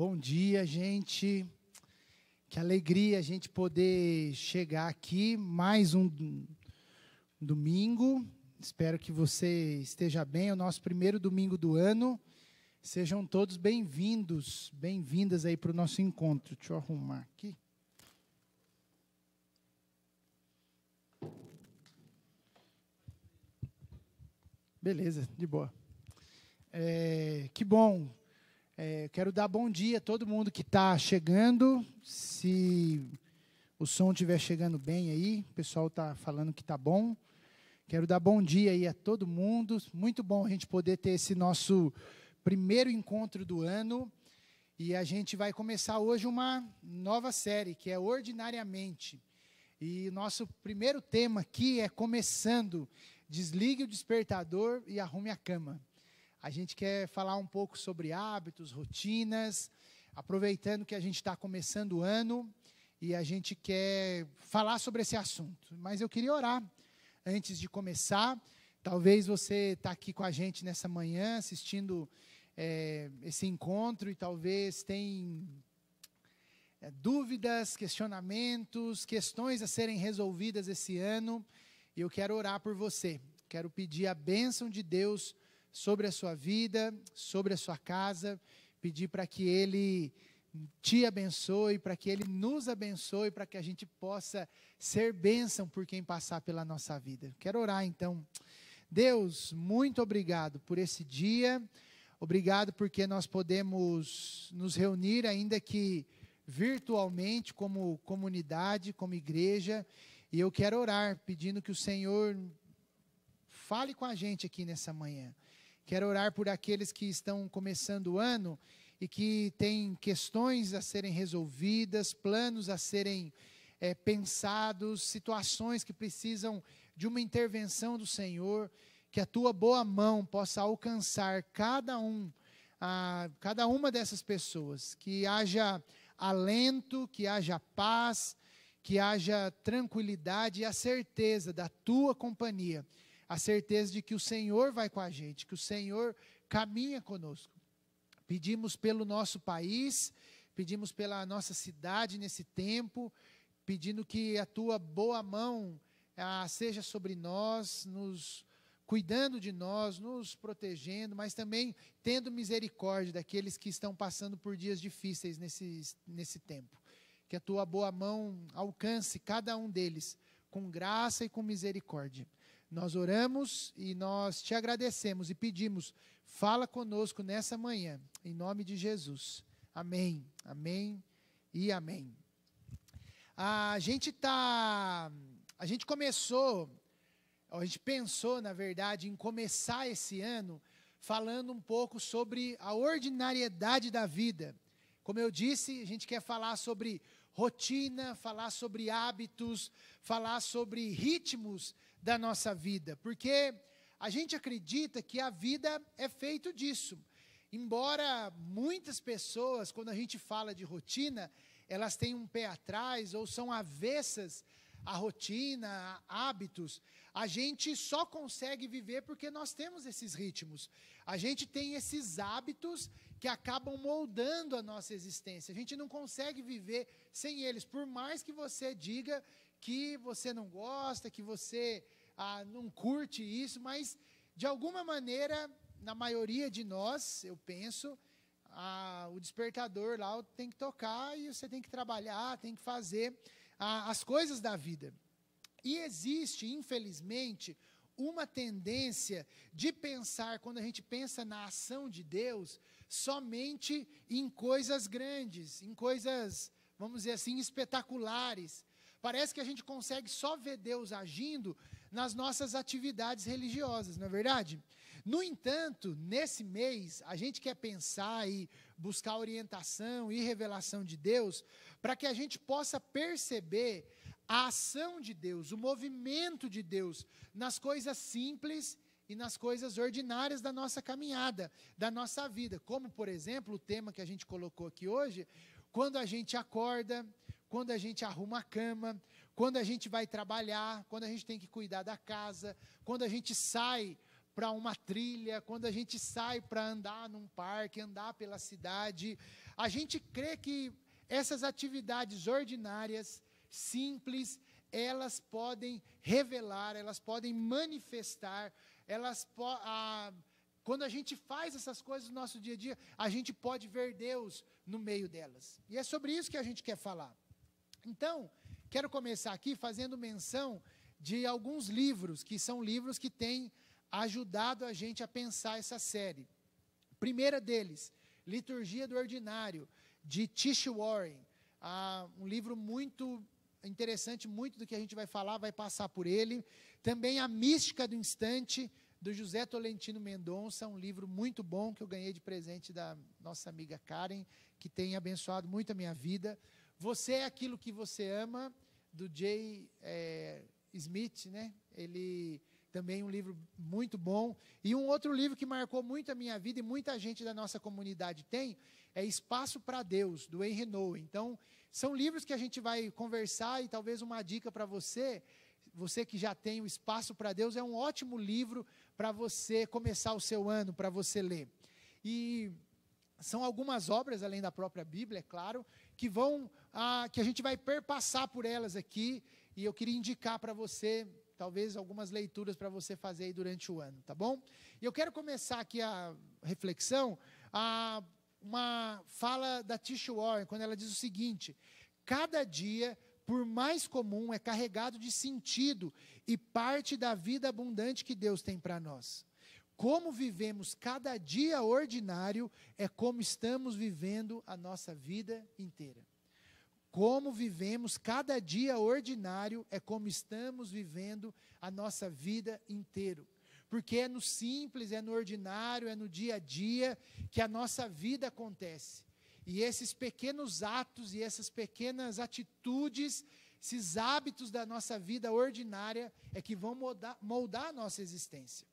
Bom dia, gente. Que alegria a gente poder chegar aqui mais um domingo. Espero que você esteja bem. É o nosso primeiro domingo do ano. Sejam todos bem-vindos, bem-vindas aí para o nosso encontro. Deixa eu arrumar aqui. Beleza, de boa. Que bom. Quero dar bom dia a todo mundo que está chegando. Se o som estiver chegando bem aí, o pessoal está falando que está bom. Quero dar bom dia aí a todo mundo. Muito bom a gente poder ter esse nosso primeiro encontro do ano. E a gente vai começar hoje uma nova série, que é Ordinariamente. E o nosso primeiro tema aqui é começando. Desligue o despertador e arrume a cama. A gente quer falar um pouco sobre hábitos, rotinas, aproveitando que a gente está começando o ano e a gente quer falar sobre esse assunto. Mas eu queria orar antes de começar. Talvez você está aqui com a gente nessa manhã, assistindo esse encontro e talvez tenha dúvidas, questionamentos, questões a serem resolvidas esse ano. E eu quero orar por você. Quero pedir a bênção de Deus sobre a sua vida, sobre a sua casa, pedir para que Ele te abençoe, para que Ele nos abençoe, para que a gente possa ser bênção por quem passar pela nossa vida. Quero orar então. Deus, muito obrigado por esse dia, obrigado porque nós podemos nos reunir, ainda que virtualmente, como comunidade, como igreja, e eu quero orar, pedindo que o Senhor fale com a gente aqui nessa manhã. Quero orar por aqueles que estão começando o ano e que têm questões a serem resolvidas, planos a serem pensados, situações que precisam de uma intervenção do Senhor, que a Tua boa mão possa alcançar cada uma dessas pessoas, que haja alento, que haja paz, que haja tranquilidade e a certeza da Tua companhia, a certeza de que o Senhor vai com a gente, que o Senhor caminha conosco. Pedimos pelo nosso país, pedimos pela nossa cidade nesse tempo, pedindo que a Tua boa mão seja sobre nós, nos cuidando de nós, nos protegendo, mas também tendo misericórdia daqueles que estão passando por dias difíceis nesse tempo. Que a Tua boa mão alcance cada um deles com graça e com misericórdia. Nós oramos e nós Te agradecemos e pedimos, fala conosco nessa manhã, em nome de Jesus. Amém, amém e amém. A gente pensou, na verdade, em começar esse ano falando um pouco sobre a ordinariedade da vida. Como eu disse, a gente quer falar sobre rotina, falar sobre hábitos, falar sobre ritmos da nossa vida, porque a gente acredita que a vida é feito disso. Embora muitas pessoas, quando a gente fala de rotina, elas têm um pé atrás ou são avessas à rotina, a hábitos, a gente só consegue viver porque nós temos esses ritmos. A gente tem esses hábitos que acabam moldando a nossa existência. A gente não consegue viver sem eles, por mais que você diga que você não gosta, que você não curte isso, mas de alguma maneira, na maioria de nós, eu penso, o despertador lá tem que tocar e você tem que trabalhar, tem que fazer as coisas da vida. E existe, infelizmente, uma tendência de pensar, quando a gente pensa na ação de Deus, somente em coisas grandes, em coisas, vamos dizer assim, espetaculares. Parece que a gente consegue só ver Deus agindo nas nossas atividades religiosas, não é verdade? No entanto, nesse mês, a gente quer pensar e buscar orientação e revelação de Deus, para que a gente possa perceber a ação de Deus, o movimento de Deus, nas coisas simples e nas coisas ordinárias da nossa caminhada, da nossa vida. Como, por exemplo, o tema que a gente colocou aqui hoje, quando a gente acorda, quando a gente arruma a cama, quando a gente vai trabalhar, quando a gente tem que cuidar da casa, quando a gente sai para uma trilha, quando a gente sai para andar num parque, andar pela cidade, a gente crê que essas atividades ordinárias, simples, elas podem revelar, elas podem manifestar, quando a gente faz essas coisas no nosso dia a dia, a gente pode ver Deus no meio delas. E é sobre isso que a gente quer falar. Então, quero começar aqui fazendo menção de alguns livros, que são livros que têm ajudado a gente a pensar essa série. Primeira deles, Liturgia do Ordinário, de Tish Warren. Um livro muito interessante, muito do que a gente vai falar vai passar por ele. Também A Mística do Instante, do José Tolentino Mendonça, um livro muito bom que eu ganhei de presente da nossa amiga Karen, que tem abençoado muito a minha vida. Você é Aquilo que Você Ama, do Jay Smith, né? Ele também um livro muito bom. E um outro livro que marcou muito a minha vida e muita gente da nossa comunidade tem, é Espaço para Deus, do Henry Nouwen. Então, são livros que a gente vai conversar e talvez uma dica para você, você que já tem o Espaço para Deus, é um ótimo livro para você começar o seu ano, para você ler. E são algumas obras, além da própria Bíblia, é claro, que a gente vai perpassar por elas aqui, e eu queria indicar para você, talvez algumas leituras para você fazer aí durante o ano, tá bom? E eu quero começar aqui a reflexão, uma fala da Tish Warren, quando ela diz o seguinte: cada dia, por mais comum, é carregado de sentido e parte da vida abundante que Deus tem para nós. Como vivemos cada dia ordinário é como estamos vivendo a nossa vida inteira. Como vivemos cada dia ordinário é como estamos vivendo a nossa vida inteira. Porque é no simples, é no ordinário, é no dia a dia que a nossa vida acontece. E esses pequenos atos e essas pequenas atitudes, esses hábitos da nossa vida ordinária é que vão moldar a nossa existência.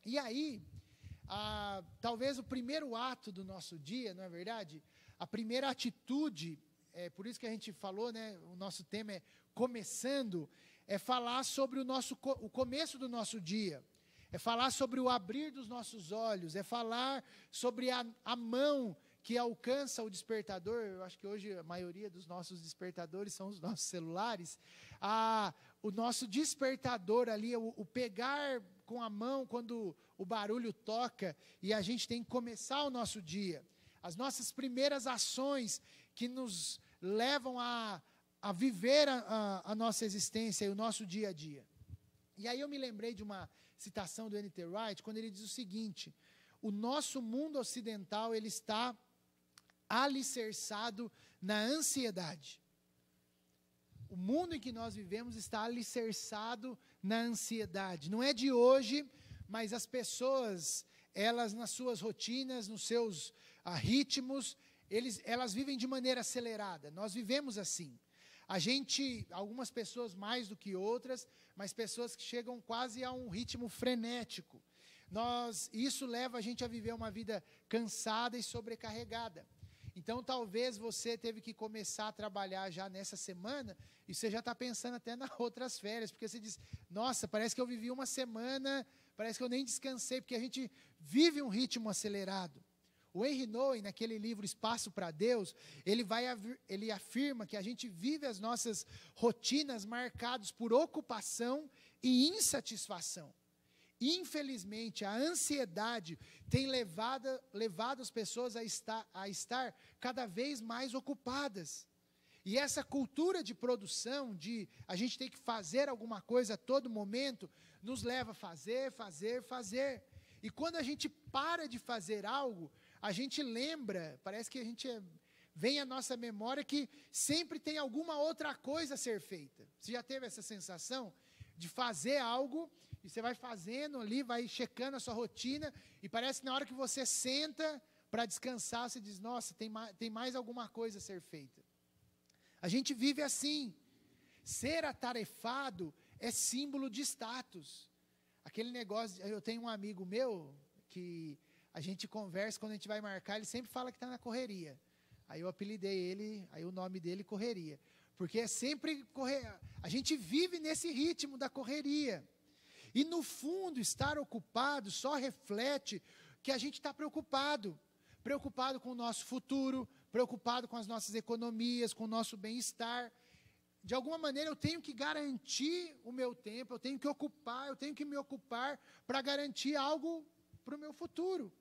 E aí, talvez o primeiro ato do nosso dia, não é verdade? A primeira atitude, por isso que a gente falou, né? O nosso tema é começando, é falar sobre o começo do nosso dia. É falar sobre o abrir dos nossos olhos, é falar sobre a mão que alcança o despertador. Eu acho que hoje a maioria dos nossos despertadores são os nossos celulares. O nosso despertador ali, o pegar com a mão quando o barulho toca e a gente tem que começar o nosso dia. As nossas primeiras ações que nos levam a viver a nossa existência e o nosso dia a dia. E aí eu me lembrei de uma citação do N.T. Wright, quando ele diz o seguinte: o nosso mundo ocidental, ele está alicerçado na ansiedade. O mundo em que nós vivemos está alicerçado na ansiedade. Não é de hoje, mas as pessoas, elas nas suas rotinas, nos seus ritmos, elas vivem de maneira acelerada. Nós vivemos assim. Algumas pessoas mais do que outras, mas pessoas que chegam quase a um ritmo frenético. Isso leva a gente a viver uma vida cansada e sobrecarregada. Então, talvez você teve que começar a trabalhar já nessa semana, e você já está pensando até nas outras férias, porque você diz, nossa, parece que eu vivi uma semana, parece que eu nem descansei, porque a gente vive um ritmo acelerado. O Henry Nouwen, naquele livro Espaço para Deus, ele afirma que a gente vive as nossas rotinas marcadas por ocupação e insatisfação. Infelizmente, a ansiedade tem levado as pessoas a estar cada vez mais ocupadas. E essa cultura de produção, de a gente ter que fazer alguma coisa a todo momento, nos leva a fazer. E quando a gente para de fazer algo, a gente lembra, parece que vem à nossa memória que sempre tem alguma outra coisa a ser feita. Você já teve essa sensação de fazer algo, e você vai fazendo ali, vai checando a sua rotina, e parece que na hora que você senta para descansar, você diz, nossa, tem mais alguma coisa a ser feita. A gente vive assim. Ser atarefado é símbolo de status. Aquele negócio, eu tenho um amigo meu, que a gente conversa, quando a gente vai marcar, ele sempre fala que está na correria. Aí eu apelidei ele, aí o nome dele Correria. Porque é sempre correr. A gente vive nesse ritmo da correria. E no fundo, estar ocupado só reflete que a gente está preocupado. Preocupado com o nosso futuro, preocupado com as nossas economias, com o nosso bem-estar. De alguma maneira eu tenho que garantir o meu tempo, eu tenho que me ocupar para garantir algo para o meu futuro.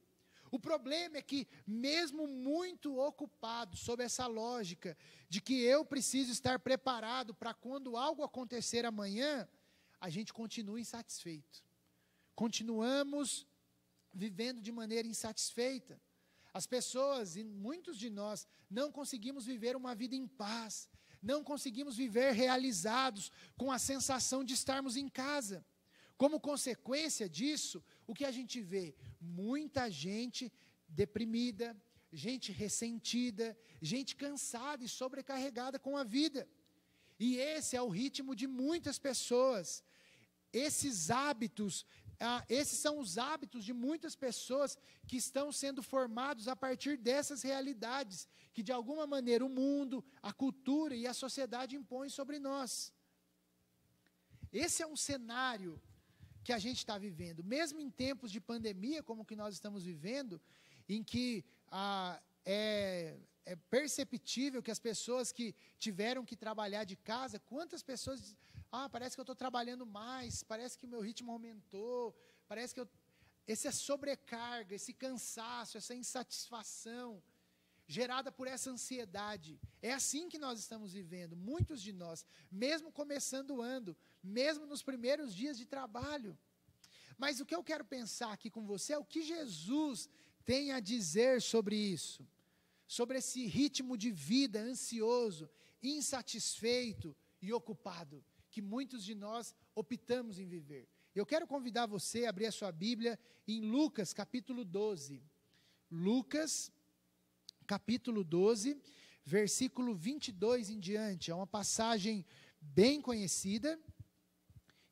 O problema é que, mesmo muito ocupado sob essa lógica de que eu preciso estar preparado para quando algo acontecer amanhã, a gente continua insatisfeito. Continuamos vivendo de maneira insatisfeita. As pessoas, e muitos de nós, não conseguimos viver uma vida em paz, não conseguimos viver realizados com a sensação de estarmos em casa. Como consequência disso, o que a gente vê? Muita gente deprimida, gente ressentida, gente cansada e sobrecarregada com a vida. E esse é o ritmo de muitas pessoas. Esses são os hábitos de muitas pessoas que estão sendo formados a partir dessas realidades, que de alguma maneira o mundo, a cultura e a sociedade impõem sobre nós. Esse é um cenário que a gente está vivendo, mesmo em tempos de pandemia, como que nós estamos vivendo, em que é perceptível que as pessoas que tiveram que trabalhar de casa, quantas pessoas parece que eu estou trabalhando mais, parece que o meu ritmo aumentou, parece que essa sobrecarga, esse cansaço, essa insatisfação, gerada por essa ansiedade, é assim que nós estamos vivendo, muitos de nós, mesmo começando o ano, mesmo nos primeiros dias de trabalho. Mas o que eu quero pensar aqui com você é o que Jesus tem a dizer sobre isso, sobre esse ritmo de vida ansioso, insatisfeito e ocupado, que muitos de nós optamos em viver. Eu quero convidar você a abrir a sua Bíblia em Lucas, capítulo 12. Lucas, capítulo 12, versículo 22 em diante. É uma passagem bem conhecida.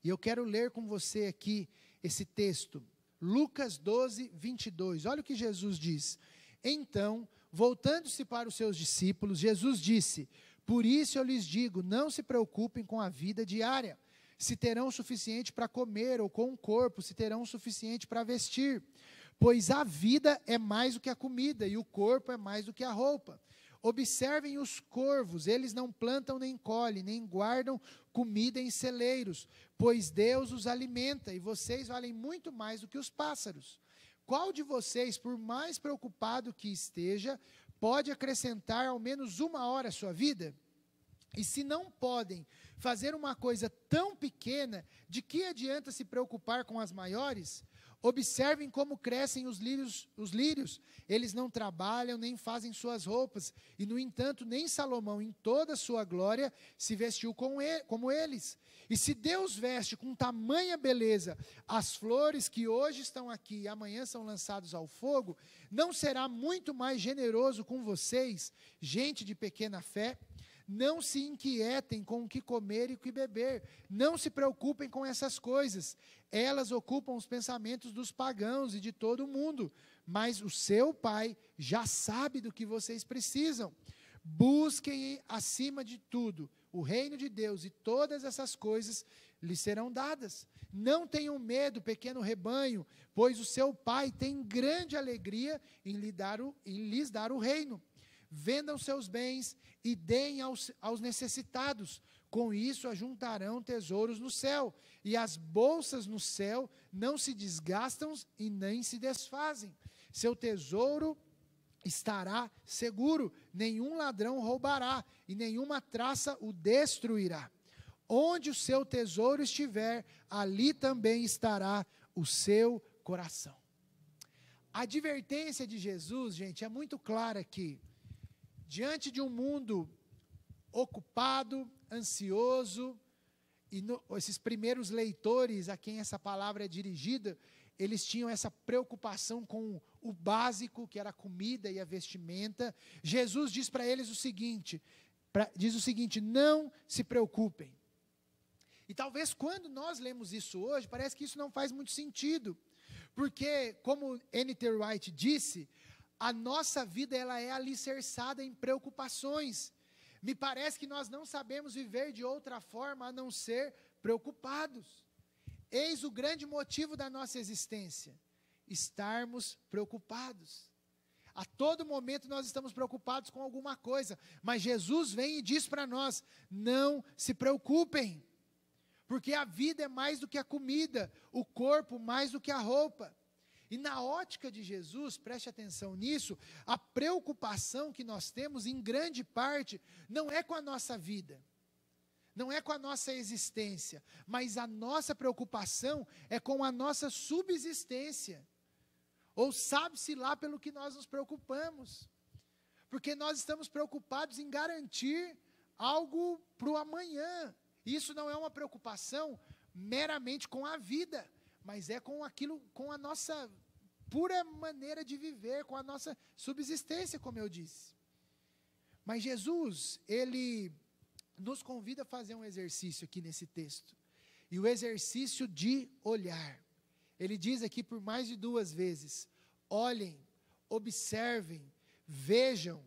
E eu quero ler com você aqui esse texto. Lucas 12, 22. Olha o que Jesus diz. Então, voltando-se para os seus discípulos, Jesus disse: por isso eu lhes digo, não se preocupem com a vida diária, se terão o suficiente para comer, ou com o corpo, se terão o suficiente para vestir. Pois a vida é mais do que a comida, e o corpo é mais do que a roupa. Observem os corvos, eles não plantam nem colhem, nem guardam comida em celeiros, pois Deus os alimenta, e vocês valem muito mais do que os pássaros. Qual de vocês, por mais preocupado que esteja, pode acrescentar ao menos uma hora à sua vida? E se não podem fazer uma coisa tão pequena, de que adianta se preocupar com as maiores? Observem como crescem os lírios, eles não trabalham nem fazem suas roupas, e no entanto nem Salomão em toda a sua glória se vestiu como eles. E se Deus veste com tamanha beleza as flores que hoje estão aqui e amanhã são lançados ao fogo, não será muito mais generoso com vocês, gente de pequena fé? Não se inquietem com o que comer e o que beber, não se preocupem com essas coisas, elas ocupam os pensamentos dos pagãos e de todo o mundo, mas o seu Pai já sabe do que vocês precisam. Busquem acima de tudo o reino de Deus, e todas essas coisas lhes serão dadas. Não tenham medo, pequeno rebanho, pois o seu Pai tem grande alegria em lhes dar o reino. Vendam seus bens e deem aos necessitados. Com isso ajuntarão tesouros no céu, e as bolsas no céu não se desgastam e nem se desfazem. Seu tesouro estará seguro, nenhum ladrão roubará, e nenhuma traça o destruirá. Onde o seu tesouro estiver, ali também estará o seu coração. A advertência de Jesus, gente, é muito clara aqui. Diante de um mundo ocupado, ansioso, e esses primeiros leitores a quem essa palavra é dirigida, eles tinham essa preocupação com o básico, que era a comida e a vestimenta. Jesus diz para eles o seguinte, não se preocupem. E talvez quando nós lemos isso hoje, parece que isso não faz muito sentido, porque, como N.T. Wright disse, a nossa vida ela é alicerçada em preocupações. Me parece que nós não sabemos viver de outra forma a não ser preocupados. Eis o grande motivo da nossa existência: estarmos preocupados. A todo momento nós estamos preocupados com alguma coisa, mas Jesus vem e diz para nós: não se preocupem, porque a vida é mais do que a comida, o corpo mais do que a roupa. E na ótica de Jesus, preste atenção nisso, a preocupação que nós temos, em grande parte, não é com a nossa vida, não é com a nossa existência, mas a nossa preocupação é com a nossa subsistência. Ou sabe-se lá pelo que nós nos preocupamos, porque nós estamos preocupados em garantir algo para o amanhã. Isso não é uma preocupação meramente com a vida, mas é com aquilo, com a nossa pura maneira de viver, com a nossa subsistência, como eu disse. Mas Jesus, ele nos convida a fazer um exercício aqui nesse texto, e o exercício de olhar. Ele diz aqui por mais de 2 vezes: olhem, observem, vejam.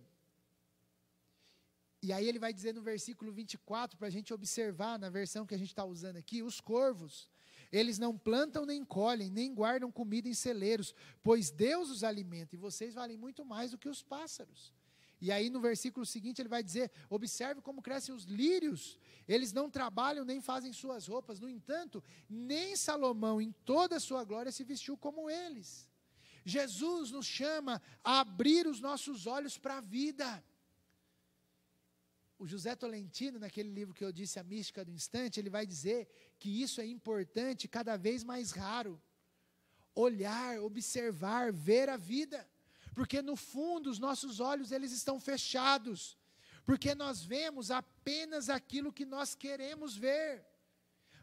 E aí ele vai dizer no versículo 24, para a gente observar, na versão que a gente está usando aqui: os corvos, eles não plantam nem colhem, nem guardam comida em celeiros, pois Deus os alimenta, e vocês valem muito mais do que os pássaros. E aí no versículo seguinte ele vai dizer: observe como crescem os lírios, eles não trabalham nem fazem suas roupas, no entanto, nem Salomão em toda a sua glória se vestiu como eles. Jesus nos chama a abrir os nossos olhos para a vida. O José Tolentino, naquele livro que eu disse, A Mística do Instante, ele vai dizer que isso é importante, cada vez mais raro. Olhar, observar, ver a vida. Porque no fundo os nossos olhos eles estão fechados. Porque nós vemos apenas aquilo que nós queremos ver.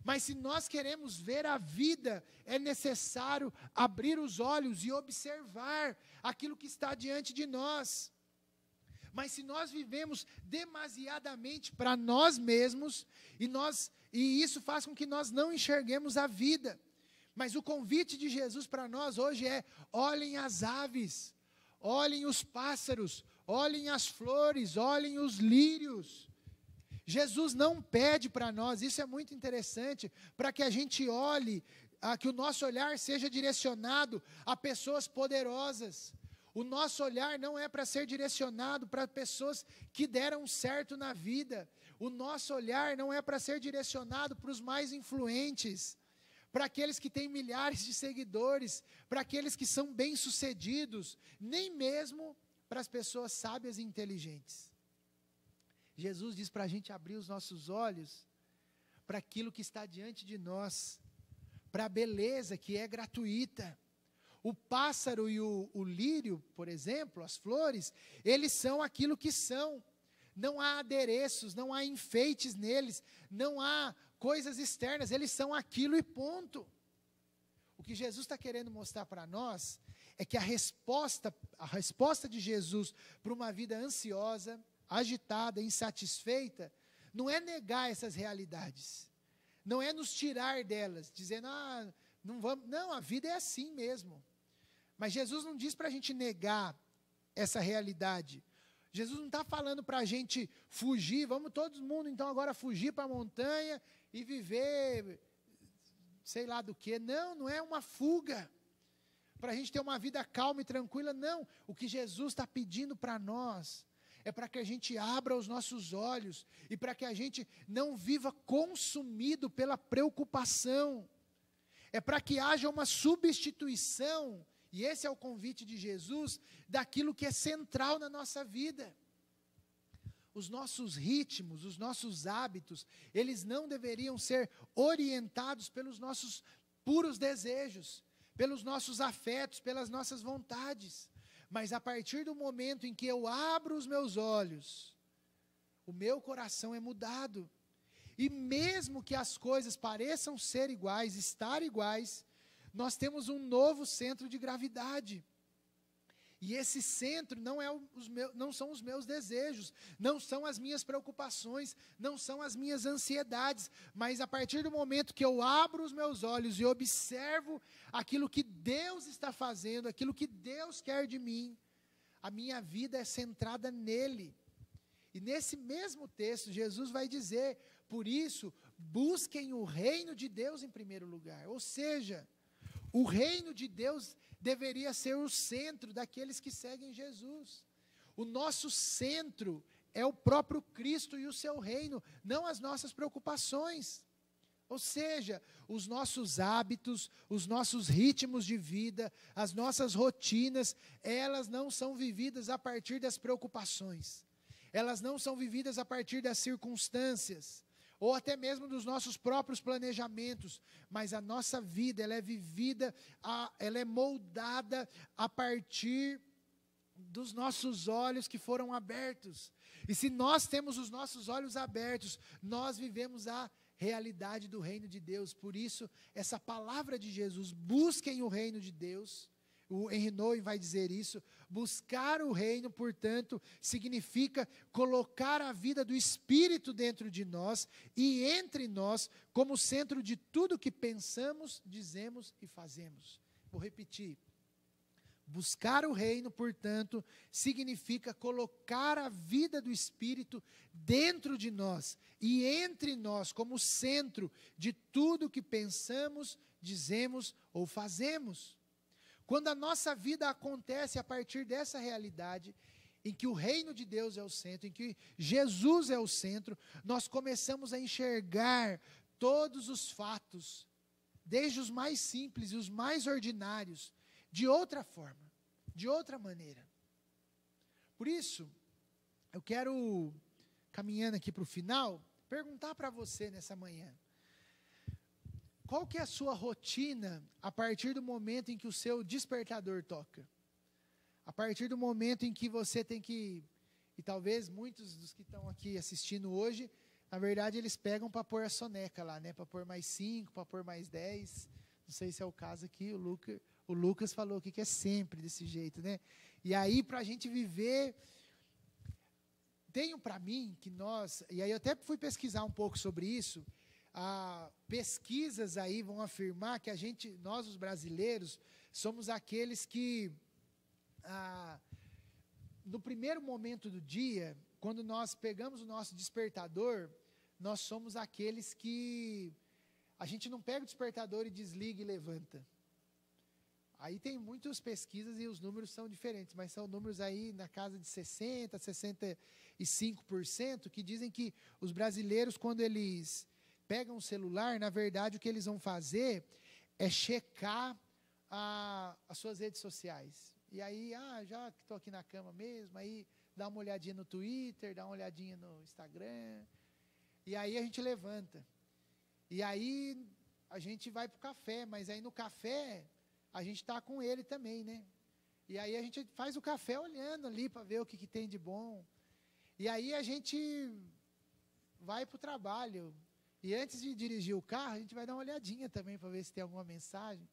Mas se nós queremos ver a vida, é necessário abrir os olhos e observar aquilo que está diante de nós. Mas se nós vivemos demasiadamente para nós mesmos, e isso faz com que nós não enxerguemos a vida. Mas o convite de Jesus para nós hoje é: olhem as aves, olhem os pássaros, olhem as flores, olhem os lírios. Jesus não pede para nós, isso é muito interessante, para que a gente olhe, que o nosso olhar seja direcionado a pessoas poderosas. O nosso olhar não é para ser direcionado para pessoas que deram certo na vida. O nosso olhar não é para ser direcionado para os mais influentes, para aqueles que têm milhares de seguidores, para aqueles que são bem-sucedidos, nem mesmo para as pessoas sábias e inteligentes. Jesus diz para a gente abrir os nossos olhos para aquilo que está diante de nós, para a beleza que é gratuita. O pássaro e o lírio, por exemplo, as flores, eles são aquilo que são. Não há adereços, não há enfeites neles, não há coisas externas, eles são aquilo e ponto. O que Jesus está querendo mostrar para nós é que a resposta de Jesus para uma vida ansiosa, agitada, insatisfeita, não é negar essas realidades, não é nos tirar delas, dizendo, não vamos, não, a vida é assim mesmo. Mas Jesus não diz para a gente negar essa realidade. Jesus não está falando para a gente fugir, vamos todo mundo então agora fugir para a montanha e viver, sei lá do que. Não, não é uma fuga, para a gente ter uma vida calma e tranquila, não. O que Jesus está pedindo para nós é para que a gente abra os nossos olhos e para que a gente não viva consumido pela preocupação. É para que haja uma substituição, e esse é o convite de Jesus, daquilo que é central na nossa vida. Os nossos ritmos, os nossos hábitos, eles não deveriam ser orientados pelos nossos puros desejos, pelos nossos afetos, pelas nossas vontades. Mas a partir do momento em que eu abro os meus olhos, o meu coração é mudado. E mesmo que as coisas pareçam ser iguais, estar iguais, nós temos um novo centro de gravidade. E esse centro não são os meus desejos, não são as minhas preocupações, não são as minhas ansiedades, mas a partir do momento que eu abro os meus olhos e observo aquilo que Deus está fazendo, aquilo que Deus quer de mim, a minha vida é centrada nele. E nesse mesmo texto, Jesus vai dizer: por isso, busquem o reino de Deus em primeiro lugar. Ou seja, o reino de Deus deveria ser o centro daqueles que seguem Jesus. O nosso centro é o próprio Cristo e o seu reino, não as nossas preocupações. Ou seja, os nossos hábitos, os nossos ritmos de vida, as nossas rotinas, elas não são vividas a partir das preocupações. Elas não são vividas a partir das circunstâncias, ou até mesmo dos nossos próprios planejamentos, mas a nossa vida, ela é vivida, ela é moldada a partir dos nossos olhos que foram abertos. E se nós temos os nossos olhos abertos, nós vivemos a realidade do reino de Deus. Por isso, essa palavra de Jesus, busquem o reino de Deus. O Henry Nouwen vai dizer isso. Buscar o reino, portanto, significa colocar a vida do Espírito dentro de nós e entre nós como centro de tudo que pensamos, dizemos e fazemos. Vou repetir. Buscar o reino, portanto, significa colocar a vida do Espírito dentro de nós e entre nós como centro de tudo que pensamos, dizemos ou fazemos. Quando a nossa vida acontece a partir dessa realidade, em que o reino de Deus é o centro, em que Jesus é o centro, nós começamos a enxergar todos os fatos, desde os mais simples e os mais ordinários, de outra forma, de outra maneira. Por isso, eu quero, caminhando aqui para o final, perguntar para você nessa manhã, qual que é a sua rotina a partir do momento em que o seu despertador toca? A partir do momento em que você tem que, e talvez muitos dos que estão aqui assistindo hoje, na verdade eles pegam para pôr a soneca lá, né? Para pôr mais 5, para pôr mais 10, não sei se é o caso aqui, o Lucas falou aqui que é sempre desse jeito, né? E aí, para a gente viver, tenho para mim que nós, e aí eu até fui pesquisar um pouco sobre isso, pesquisas aí vão afirmar que nós os brasileiros, somos aqueles que, no primeiro momento do dia, quando nós pegamos o nosso despertador, nós somos aqueles que, a gente não pega o despertador e desliga e levanta. Aí tem muitas pesquisas e os números são diferentes, mas são números aí na casa de 60%, 65%, que dizem que os brasileiros, quando eles pegam o celular, na verdade o que eles vão fazer é checar as suas redes sociais. E aí, já que estou aqui na cama mesmo, aí dá uma olhadinha no Twitter, dá uma olhadinha no Instagram, e aí a gente levanta. E aí a gente vai para o café, mas aí no café a gente está com ele também, né? E aí a gente faz o café olhando ali para ver o que tem de bom. E aí a gente vai para o trabalho. E antes de dirigir o carro, a gente vai dar uma olhadinha também para ver se tem alguma mensagem.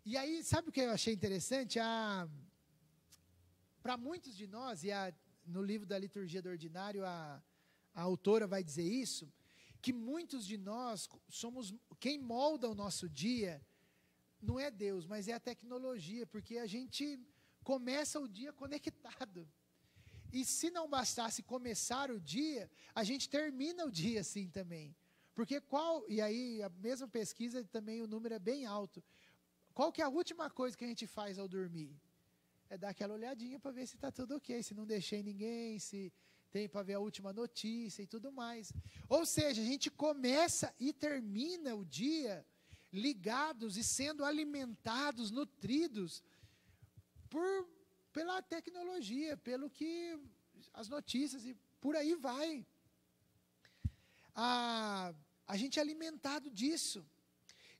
E aí, sabe o que eu achei interessante? Para muitos de nós, no livro da Liturgia do Ordinário, a autora vai dizer isso, que muitos de nós somos, quem molda o nosso dia, não é Deus, mas é a tecnologia, porque a gente começa o dia conectado. E se não bastasse começar o dia, a gente termina o dia assim também. Porque e aí a mesma pesquisa também o número é bem alto. Qual que é a última coisa que a gente faz ao dormir? É dar aquela olhadinha para ver se está tudo ok, se não deixei ninguém, se tem para ver a última notícia e tudo mais. Ou seja, a gente começa e termina o dia ligados e sendo alimentados, nutridos pela tecnologia, pelo que as notícias e por aí vai. A gente é alimentado disso.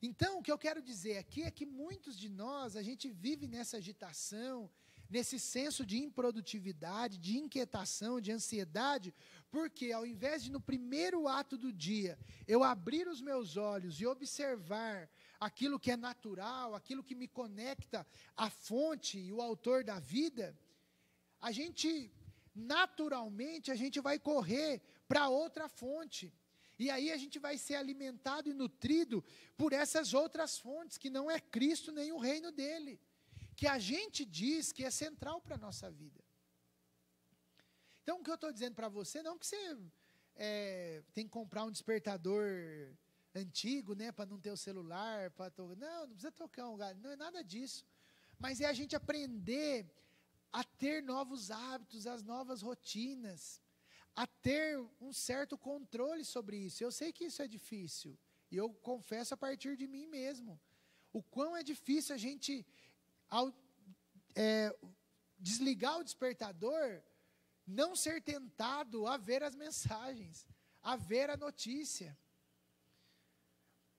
Então, o que eu quero dizer aqui é que muitos de nós, a gente vive nessa agitação, nesse senso de improdutividade, de inquietação, de ansiedade, porque ao invés de no primeiro ato do dia, eu abrir os meus olhos e observar aquilo que é natural, aquilo que me conecta à fonte e o autor da vida, naturalmente, a gente vai correr para outra fonte. E aí a gente vai ser alimentado e nutrido por essas outras fontes, que não é Cristo nem o reino dele, que a gente diz que é central para a nossa vida. Então, o que eu estou dizendo para você, não que você tem que comprar um despertador antigo, né, para não ter o celular, não precisa tocar um galho, não é nada disso, mas é a gente aprender a ter novos hábitos, as novas rotinas, a ter um certo controle sobre isso. Eu sei que isso é difícil, e eu confesso a partir de mim mesmo, o quão é difícil a gente, ao desligar o despertador, não ser tentado a ver as mensagens, a ver a notícia.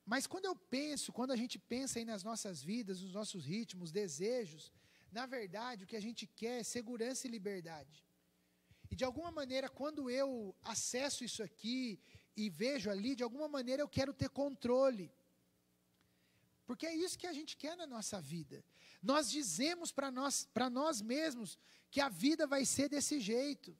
Mas quando a gente pensa aí nas nossas vidas, nos nossos ritmos, desejos, na verdade o que a gente quer é segurança e liberdade. E de alguma maneira, quando eu acesso isso aqui e vejo ali, de alguma maneira eu quero ter controle. Porque é isso que a gente quer na nossa vida. Nós dizemos para nós mesmos que a vida vai ser desse jeito,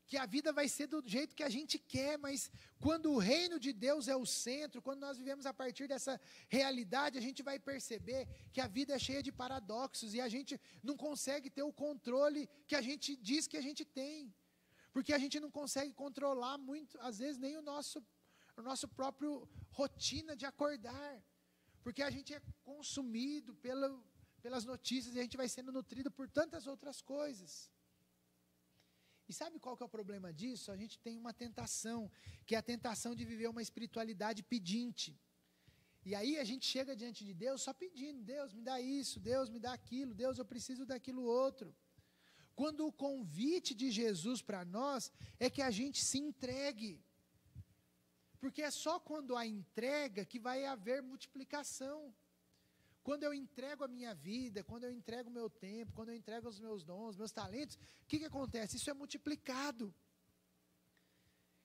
que a vida vai ser do jeito que a gente quer, mas quando o reino de Deus é o centro, quando nós vivemos a partir dessa realidade, a gente vai perceber que a vida é cheia de paradoxos e a gente não consegue ter o controle que a gente diz que a gente tem, porque a gente não consegue controlar muito, às vezes, nem o nosso próprio rotina de acordar, porque a gente é consumido pelas notícias e a gente vai sendo nutrido por tantas outras coisas. E sabe qual que é o problema disso? A gente tem uma tentação, que é a tentação de viver uma espiritualidade pedinte. E aí a gente chega diante de Deus só pedindo, Deus me dá isso, Deus me dá aquilo, Deus eu preciso daquilo outro. Quando o convite de Jesus para nós é que a gente se entregue. Porque é só quando há entrega que vai haver multiplicação. Quando eu entrego a minha vida, quando eu entrego o meu tempo, quando eu entrego os meus dons, meus talentos, o que acontece? Isso é multiplicado.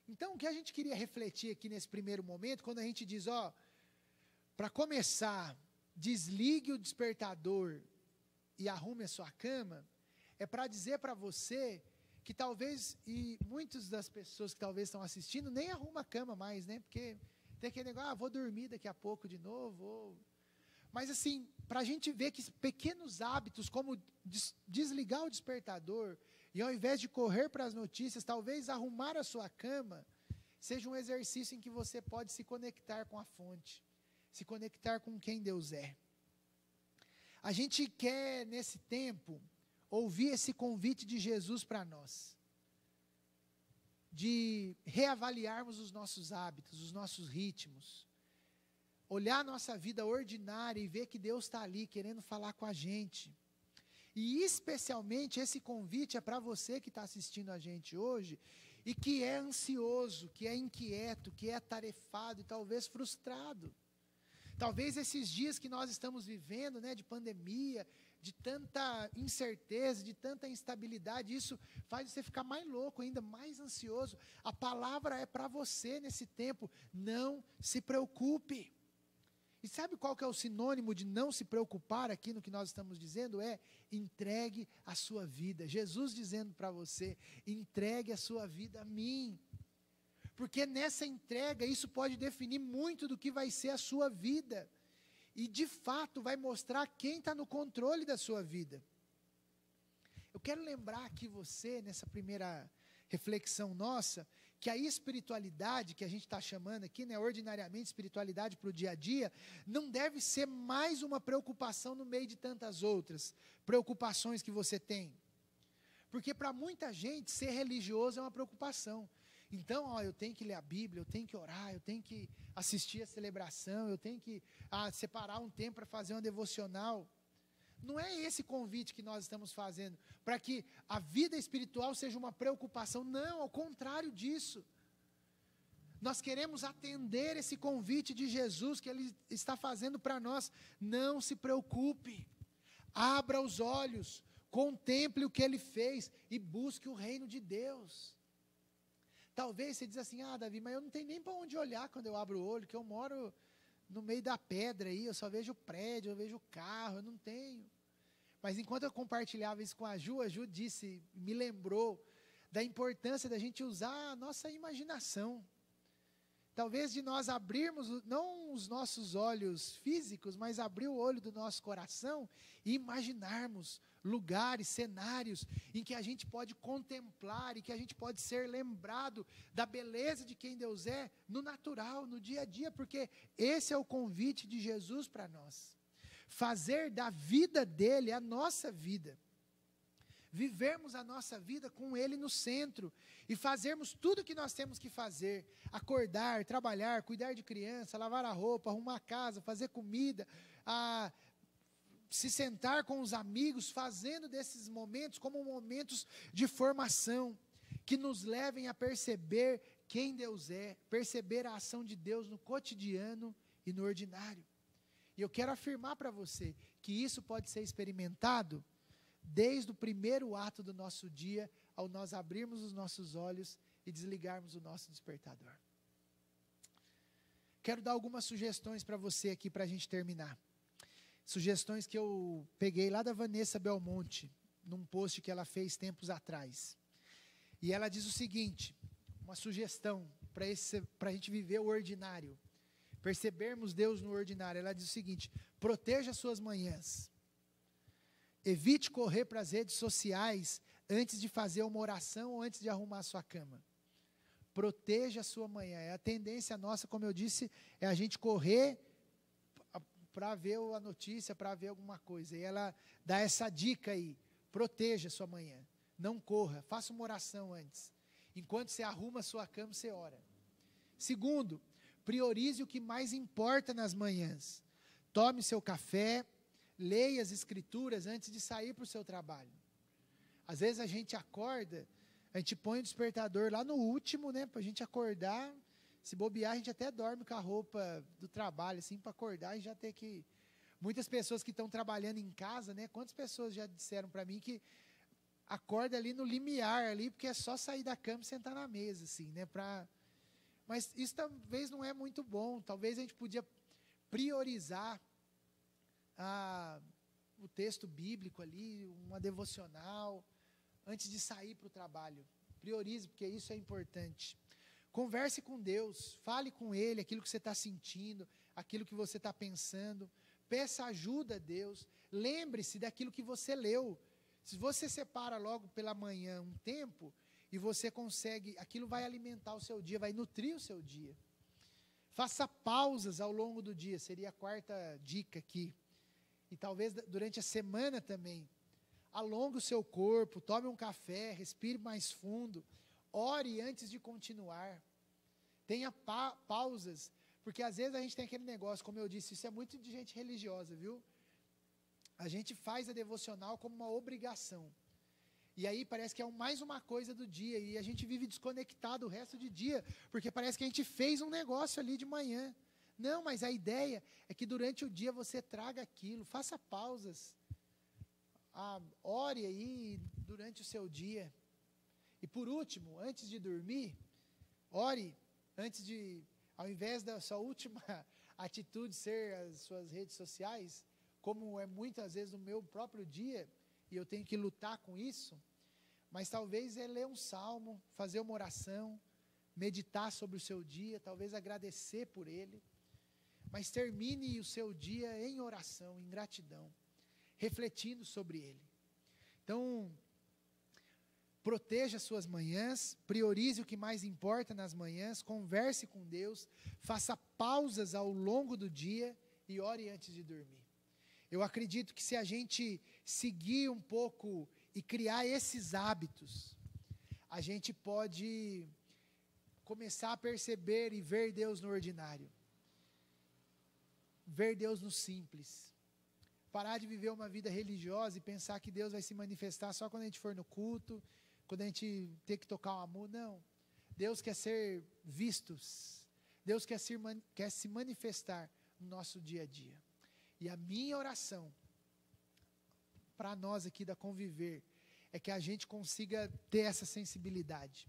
Então, o que a gente queria refletir aqui nesse primeiro momento, quando a gente diz, para começar, desligue o despertador e arrume a sua cama, é para dizer para você que talvez, e muitas das pessoas que talvez estão assistindo, nem arruma a cama mais, né? Porque tem aquele negócio, vou dormir daqui a pouco de novo, Mas assim, para a gente ver que pequenos hábitos, como desligar o despertador, e ao invés de correr para as notícias, talvez arrumar a sua cama, seja um exercício em que você pode se conectar com a fonte, se conectar com quem Deus é. A gente quer, nesse tempo, ouvir esse convite de Jesus para nós, de reavaliarmos os nossos hábitos, os nossos ritmos, olhar a nossa vida ordinária e ver que Deus está ali querendo falar com a gente. E especialmente esse convite é para você que está assistindo a gente hoje e que é ansioso, que é inquieto, que é atarefado e talvez frustrado. Talvez esses dias que nós estamos vivendo, né, de pandemia, de tanta incerteza, de tanta instabilidade, isso faz você ficar mais louco ainda, mais ansioso. A palavra é para você nesse tempo, não se preocupe. E sabe qual que é o sinônimo de não se preocupar aqui no que nós estamos dizendo? É entregue a sua vida. Jesus dizendo para você, entregue a sua vida a mim. Porque nessa entrega, isso pode definir muito do que vai ser a sua vida. E de fato vai mostrar quem está no controle da sua vida. Eu quero lembrar aqui você, nessa primeira reflexão nossa, que a espiritualidade que a gente está chamando aqui, né, ordinariamente espiritualidade para o dia a dia, não deve ser mais uma preocupação no meio de tantas outras preocupações que você tem. Porque para muita gente ser religioso é uma preocupação. Então, eu tenho que ler a Bíblia, eu tenho que orar, eu tenho que assistir a celebração, eu tenho que separar um tempo para fazer uma devocional. Não é esse convite que nós estamos fazendo, para que a vida espiritual seja uma preocupação. Não, ao contrário disso. Nós queremos atender esse convite de Jesus que Ele está fazendo para nós. Não se preocupe, abra os olhos, contemple o que Ele fez e busque o reino de Deus. Talvez você diz assim, Davi, mas eu não tenho nem para onde olhar quando eu abro o olho, que eu moro no meio da pedra aí, eu só vejo o prédio, eu vejo o carro, eu não tenho. Mas enquanto eu compartilhava isso com a Ju disse, me lembrou da importância da gente usar a nossa imaginação. talvez de nós abrirmos, não os nossos olhos físicos, mas abrir o olho do nosso coração e imaginarmos lugares, cenários em que a gente pode contemplar e que a gente pode ser lembrado da beleza de quem Deus é no natural, no dia a dia, porque esse é o convite de Jesus para nós. Fazer da vida dele a nossa vida. Vivermos a nossa vida com Ele no centro e fazermos tudo o que nós temos que fazer, acordar, trabalhar, cuidar de criança, lavar a roupa, arrumar a casa, fazer comida, se sentar com os amigos, fazendo desses momentos como momentos de formação, que nos levem a perceber quem Deus é, perceber a ação de Deus no cotidiano e no ordinário. E eu quero afirmar para você que isso pode ser experimentado desde o primeiro ato do nosso dia, ao nós abrirmos os nossos olhos e desligarmos o nosso despertador. Quero dar algumas sugestões para você aqui para a gente terminar. Sugestões que eu peguei lá da Vanessa Belmonte, num post que ela fez tempos atrás. E ela diz o seguinte, uma sugestão para a gente viver o ordinário, percebermos Deus no ordinário. Ela diz o seguinte: proteja suas manhãs. Evite correr para as redes sociais antes de fazer uma oração ou antes de arrumar a sua cama. Proteja a sua manhã. A tendência nossa, como eu disse, é a gente correr para ver a notícia, para ver alguma coisa. E ela dá essa dica aí: proteja a sua manhã. Não corra, faça uma oração antes. Enquanto você arruma a sua cama, você ora. Segundo, priorize o que mais importa nas manhãs. Tome seu café, leia as escrituras antes de sair para o seu trabalho. Às vezes a gente acorda, a gente põe o despertador lá no último, né, para a gente acordar. Se bobear, a gente até dorme com a roupa do trabalho, assim, para acordar e já ter que... Muitas pessoas que estão trabalhando em casa, né, quantas pessoas já disseram para mim que acorda ali no limiar, ali, porque é só sair da cama e sentar na mesa, assim, né, Mas isso talvez não é muito bom. Talvez a gente podia priorizar o texto bíblico ali, uma devocional, antes de sair para o trabalho. Priorize, porque isso é importante. Converse com Deus, fale com Ele aquilo que você está sentindo, aquilo que você está pensando. Peça ajuda a Deus. Lembre-se daquilo que você leu. Se você separa logo pela manhã um tempo, e você consegue, aquilo vai alimentar o seu dia, vai nutrir o seu dia. Faça pausas ao longo do dia, seria a quarta dica aqui. E talvez durante a semana também. Alongue o seu corpo, tome um café, respire mais fundo, ore antes de continuar. Tenha pausas, porque às vezes a gente tem aquele negócio, como eu disse, isso é muito de gente religiosa, viu? A gente faz a devocional como uma obrigação. E aí parece que é mais uma coisa do dia, e a gente vive desconectado o resto do dia, porque parece que a gente fez um negócio ali de manhã. Não, mas a ideia é que durante o dia você traga aquilo, faça pausas, ore aí durante o seu dia. E por último, antes de dormir, ore antes de, ao invés da sua última atitude ser as suas redes sociais, como é muitas vezes no meu próprio dia, e eu tenho que lutar com isso, mas talvez é ler um salmo, fazer uma oração, meditar sobre o seu dia, talvez agradecer por ele, mas termine o seu dia em oração, em gratidão, refletindo sobre ele. Então, proteja suas manhãs, priorize o que mais importa nas manhãs, converse com Deus, faça pausas ao longo do dia e ore antes de dormir. Eu acredito que se a gente seguir um pouco e criar esses hábitos, a gente pode começar a perceber e ver Deus no ordinário. Ver Deus no simples. Parar de viver uma vida religiosa e pensar que Deus vai se manifestar só quando a gente for no culto, quando a gente ter que tocar uma música. Não. Deus quer ser visto. Deus quer se manifestar no nosso dia a dia. E a minha oração para nós aqui da Conviver é que a gente consiga ter essa sensibilidade,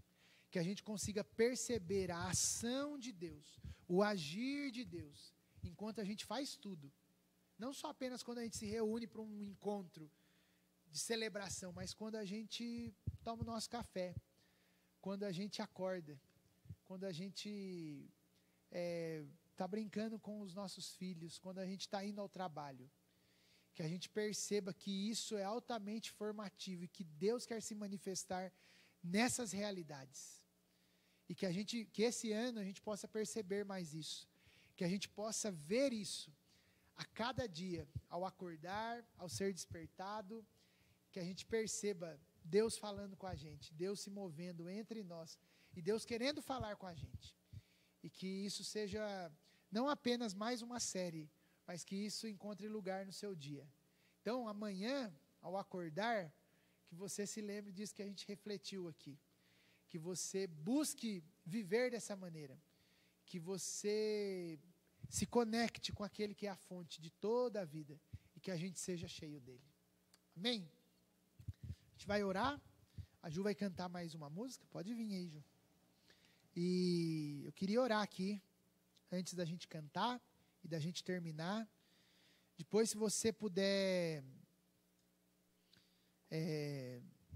que a gente consiga perceber a ação de Deus, o agir de Deus, enquanto a gente faz tudo. Não só apenas quando a gente se reúne para um encontro de celebração, mas quando a gente toma o nosso café, quando a gente acorda, quando a gente está brincando com os nossos filhos, quando a gente está indo ao trabalho, que a gente perceba que isso é altamente formativo e que Deus quer se manifestar nessas realidades. E que esse ano a gente possa perceber mais isso, que a gente possa ver isso a cada dia, ao acordar, ao ser despertado, que a gente perceba Deus falando com a gente, Deus se movendo entre nós, e Deus querendo falar com a gente. E que isso seja não apenas mais uma série, mas que isso encontre lugar no seu dia. Então, amanhã, ao acordar, que você se lembre disso que a gente refletiu aqui. Que você busque viver dessa maneira. Que você se conecte com aquele que é a fonte de toda a vida. E que a gente seja cheio dele. Amém? A gente vai orar. A Ju vai cantar mais uma música. Pode vir aí, Ju. E eu queria orar aqui, antes da gente cantar e da gente terminar. Depois, se você puder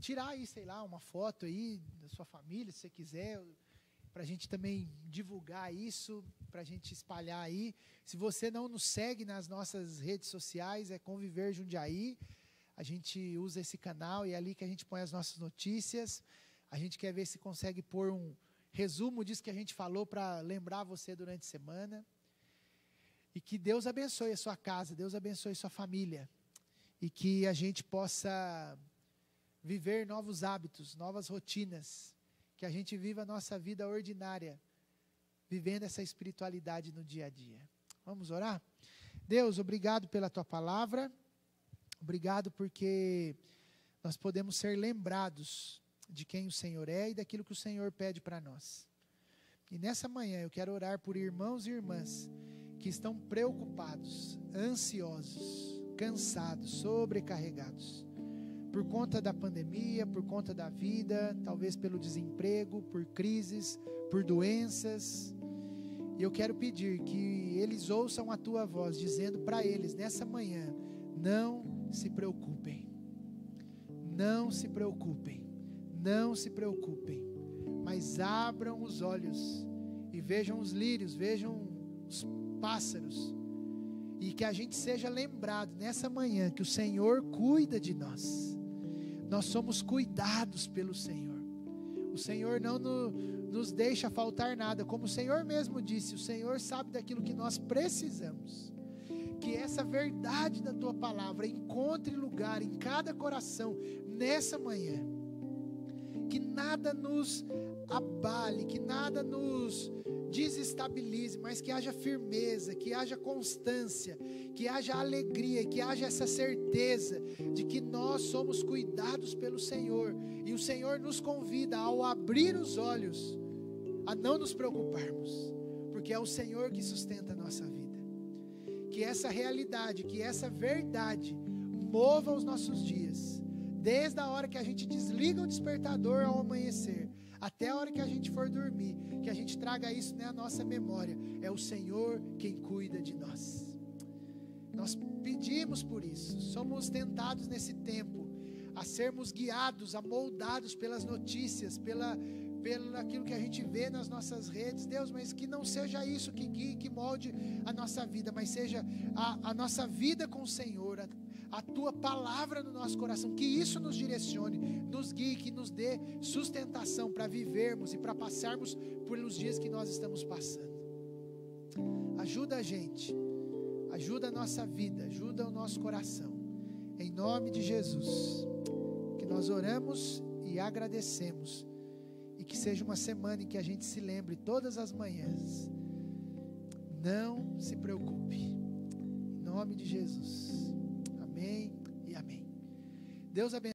tirar aí, sei lá, uma foto aí da sua família, se você quiser, para a gente também divulgar isso, para a gente espalhar aí. Se você não nos segue nas nossas redes sociais, é Conviver Jundiaí. A gente usa esse canal e é ali que a gente põe as nossas notícias. A gente quer ver se consegue pôr um resumo disso que a gente falou para lembrar você durante a semana. E que Deus abençoe a sua casa, Deus abençoe a sua família. E que a gente possa viver novos hábitos, novas rotinas. Que a gente viva a nossa vida ordinária, vivendo essa espiritualidade no dia a dia. Vamos orar? Deus, obrigado pela tua palavra. Obrigado porque nós podemos ser lembrados de quem o Senhor é e daquilo que o Senhor pede para nós. E nessa manhã eu quero orar por irmãos e irmãs que estão preocupados, ansiosos, cansados, sobrecarregados, por conta da pandemia, por conta da vida, talvez pelo desemprego, por crises, por doenças. E eu quero pedir que eles ouçam a tua voz, dizendo para eles nessa manhã: não se preocupem, não se preocupem, não se preocupem, mas abram os olhos e vejam os lírios, vejam os pássaros, e que a gente seja lembrado nessa manhã que o Senhor cuida de nós. Nós somos cuidados pelo Senhor. O Senhor não nos deixa faltar nada, como o Senhor mesmo disse, o Senhor sabe daquilo que nós precisamos. Que essa verdade da tua palavra encontre lugar em cada coração nessa manhã. Que nada nos abale, que nada nos desestabilize, mas que haja firmeza, que haja constância, que haja alegria, que haja essa certeza de que nós somos cuidados pelo Senhor, e o Senhor nos convida, ao abrir os olhos, a não nos preocuparmos, porque é o Senhor que sustenta a nossa vida. Que essa realidade, que essa verdade mova os nossos dias, desde a hora que a gente desliga o despertador ao amanhecer, até a hora que a gente for dormir, que a gente traga isso na nossa memória. É o Senhor quem cuida de nós. Nós pedimos por isso. Somos tentados nesse tempo a sermos guiados, amoldados pelas notícias, pelo aquilo que a gente vê nas nossas redes. Deus, mas que não seja isso que guie, que molde a nossa vida, mas seja a nossa vida com o Senhor, a tua palavra no nosso coração, que isso nos direcione, nos guie, que nos dê sustentação para vivermos e para passarmos pelos dias que nós estamos passando. Ajuda a gente, ajuda a nossa vida, ajuda o nosso coração, em nome de Jesus, que nós oramos e agradecemos, e que seja uma semana em que a gente se lembre todas as manhãs: não se preocupe, em nome de Jesus. Amém e amém. Deus abençoe.